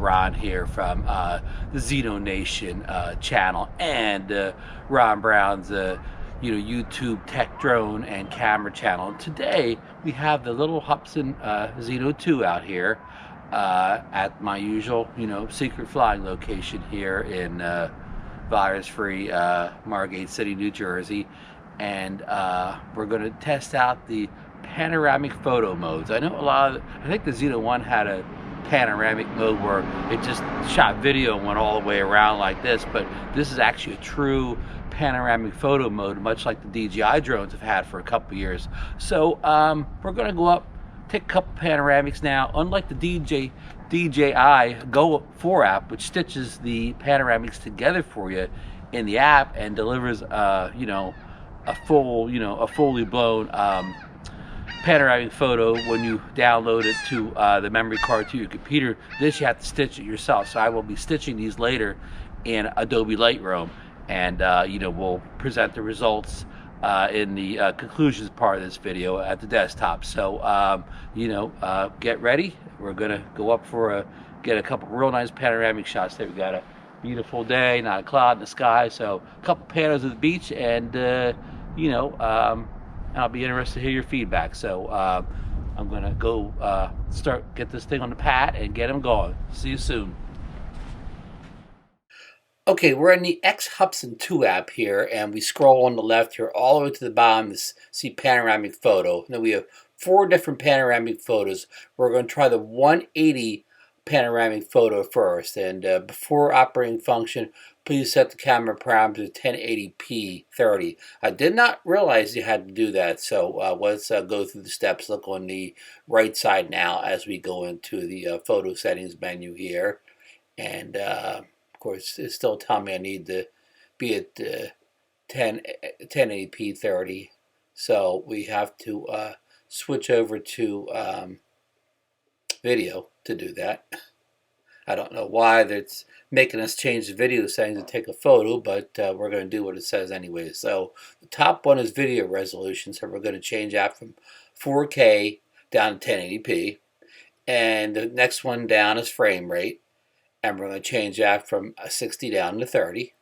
Ron here from the Zino Nation channel and Ron Brown's YouTube tech drone and camera channel. And today we have the little Hubsan Zino 2 out here at my usual secret flying location here in virus-free Margate City, New Jersey, and we're going to test out the panoramic photo modes. I know I think the Zino 1 had a panoramic mode where it just shot video and went all the way around like this, but this is actually a true panoramic photo mode, much like the DJI drones have had for a couple years. So we're going to go up, take a couple panoramics now. Unlike the DJI Go 4 app, which stitches the panoramics together for you in the app and delivers a fully blown panoramic photo when you download it to the memory card to your computer. This you have to stitch it yourself. So I will be stitching these later in Adobe Lightroom, and we'll present the results in the conclusions part of this video at the desktop. So get ready. We're gonna go up for get a couple real nice panoramic shots there. We got a beautiful day, not a cloud in the sky, so a couple panos of the beach, and I'll be interested to hear your feedback. So I'm gonna go get this thing on the pad and get them going. See you soon. Okay, we're in the X Hubsan 2 app here, and we scroll on the left here all the way to the bottom to see panoramic photo. Now we have 4 different panoramic photos. We're going to try the 180 panoramic photo first, and before operating function, please set the camera parameter to 1080p 30. I did not realize you had to do that, so let's go through the steps. Look on the right side now as we go into the photo settings menu here, and of course it's still telling me I need to be at 1080p 30, so we have to switch over to video to do that. I don't know why that's making us change the video settings to take a photo, but we're going to do what it says anyway. So the top one is video resolution, so we're going to change that from 4K down to 1080p, and the next one down is frame rate, and we're going to change that from 60 down to 30.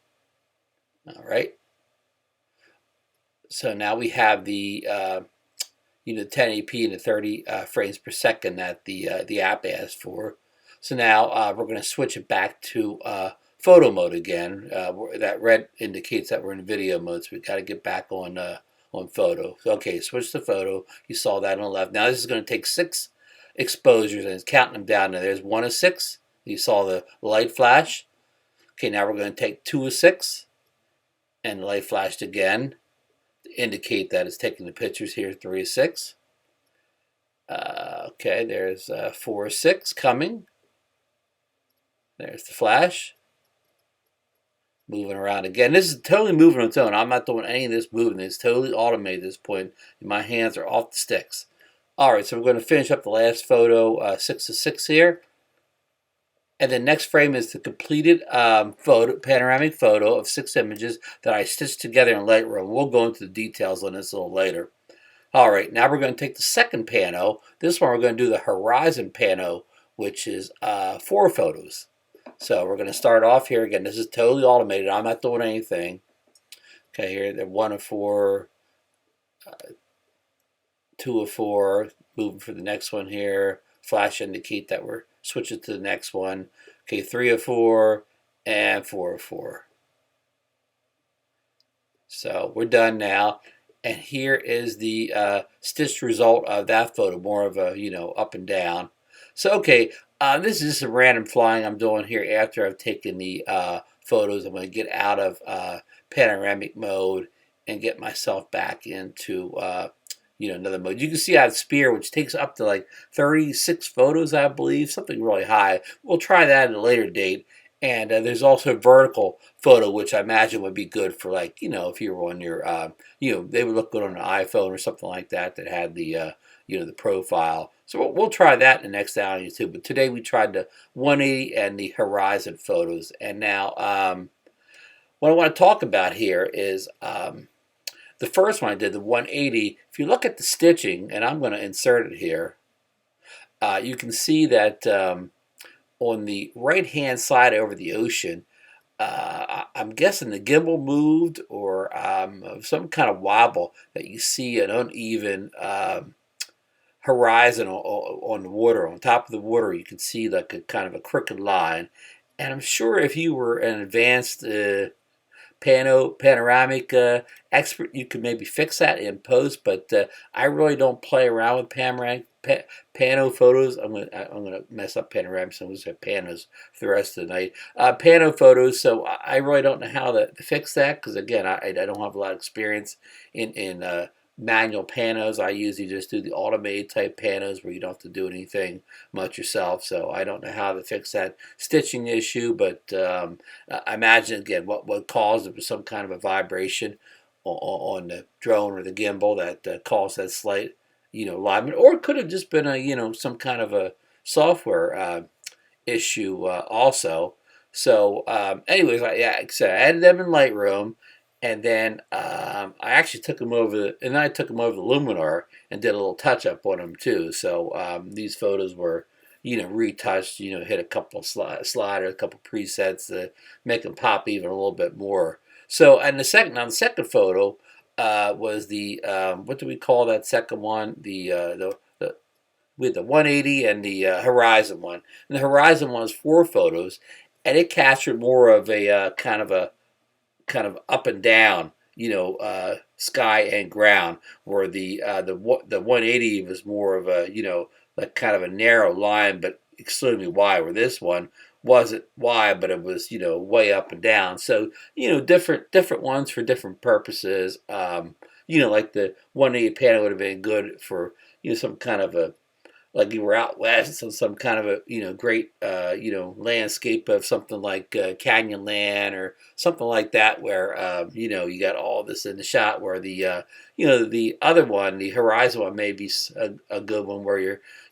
All right. So now we have the 1080p and the 30 frames per second that the app asks for. So now we're going to switch it back to photo mode again. That red indicates that we're in video mode, so we've got to get back on photo. Okay, switch to photo. You saw that on the left. Now this is going to take 6 exposures, and it's counting them down. Now there's 1 of 6. You saw the light flash. Okay, now we're going to take 2 of 6, and the light flashed again to indicate that it's taking the pictures here. 3 of 6. Okay, there's 4 of 6 coming. There's the flash. Moving around again. This is totally moving on its own. I'm not doing any of this moving. It's totally automated at this point. My hands are off the sticks. Alright, so we're going to finish up the last photo, 6 of 6 here. And the next frame is the completed panoramic photo of 6 images that I stitched together in Lightroom. We'll go into the details on this a little later. Alright, now we're going to take the second pano. This one we're going to do the horizon pano, which is 4 photos. So we're going to start off here again. This is totally automated. I'm not doing anything. Okay, here they're 1 of 4, 2 of 4. Moving for the next one here. Flash indicate that we're switching to the next one. Okay, 3 of 4 and 4 of 4. So we're done now. And here is the stitched result of that photo. More of a up and down. So okay. This is just a random flying I'm doing here after I've taken the photos. I'm going to get out of panoramic mode and get myself back into another mode. You can see I have Spear, which takes up to like 36 photos, I believe, something really high. We'll try that at a later date. And there's also a vertical photo, which I imagine would be good for, like, if you were on your, they would look good on an iPhone or something like that that had the, the profile. So we'll try that in the next hour too. But today we tried the 180 and the horizon photos. And now what I want to talk about here is the first one I did, the 180. If you look at the stitching, and I'm going to insert it here, you can see that on the right hand side over the ocean. I'm guessing the gimbal moved, or some kind of wobble that you see an uneven horizon on the water. On top of the water, you can see like a kind of a crooked line. And I'm sure if you were an advanced panoramic expert, you could maybe fix that in post. But I really don't play around with panoramic pano photos. I'm gonna mess up panoramic, so I'm gonna say panos for the rest of the night. Pano photos. So I really don't know how to fix that, because again, I don't have a lot of experience in manual panos. I usually just do the automated type panos where you don't have to do anything much yourself. So I don't know how to fix that stitching issue, but I imagine again what caused it was some kind of a vibration on the drone or the gimbal that caused that slight alignment, or it could have just been a some kind of a software issue also. So anyways, yeah, like I said, I added them in Lightroom. And then I actually took them over, and I took them over the Luminar and did a little touch up on them too. So these photos were, retouched. Hit a couple of sliders, a couple of presets to make them pop even a little bit more. So, and the second photo was the what do we call that second one? The with the 180 and the Horizon one. And the Horizon one was 4 photos, and it captured more of a kind of up and down, sky and ground, where the 180 was more of a like kind of a narrow line, but extremely wide. Where this one wasn't wide, but it was way up and down. So different ones for different purposes. Like the 180 panel would have been good for some kind of a, like you were out west on some kind of a great landscape of something like Canyonland or something like that, where you got all this in the shot. Where the other one, the Horizon one, may be a good one where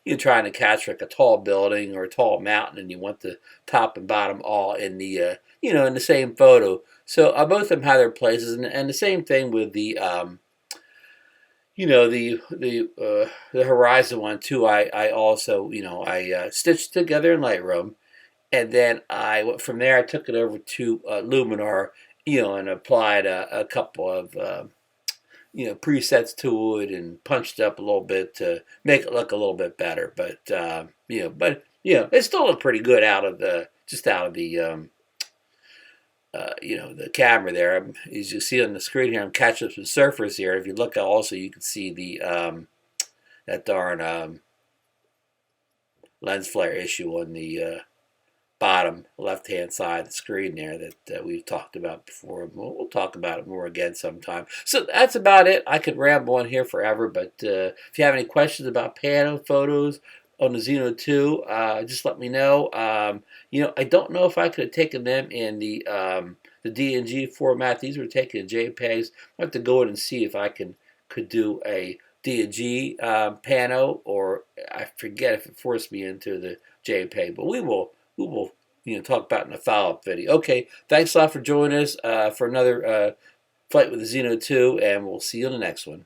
you're trying to catch like a tall building or a tall mountain, and you want the top and bottom all in the in the same photo. So both of them have their places, and the same thing with the the Horizon one too. I also I stitched together in Lightroom, and then from there I took it over to Luminar, and applied a couple of presets to it and punched up a little bit to make it look a little bit better. But it still looked pretty good out of the the camera there. As you see on the screen here, I'm catching up some surfers here. If you look at also, you can see the that darn lens flare issue on the bottom left-hand side of the screen there that we've talked about before. We'll talk about it more again sometime. So that's about it. I could ramble on here forever, but if you have any questions about pano photos on the Zino 2, just let me know. I don't know if I could have taken them in the DNG format. These were taken in JPEGs. I have to go in and see if I could do a DNG pano, or I forget if it forced me into the JPEG. But we will talk about it in a follow-up video. Okay, thanks a lot for joining us for another flight with the Zino 2, and we'll see you in the next one.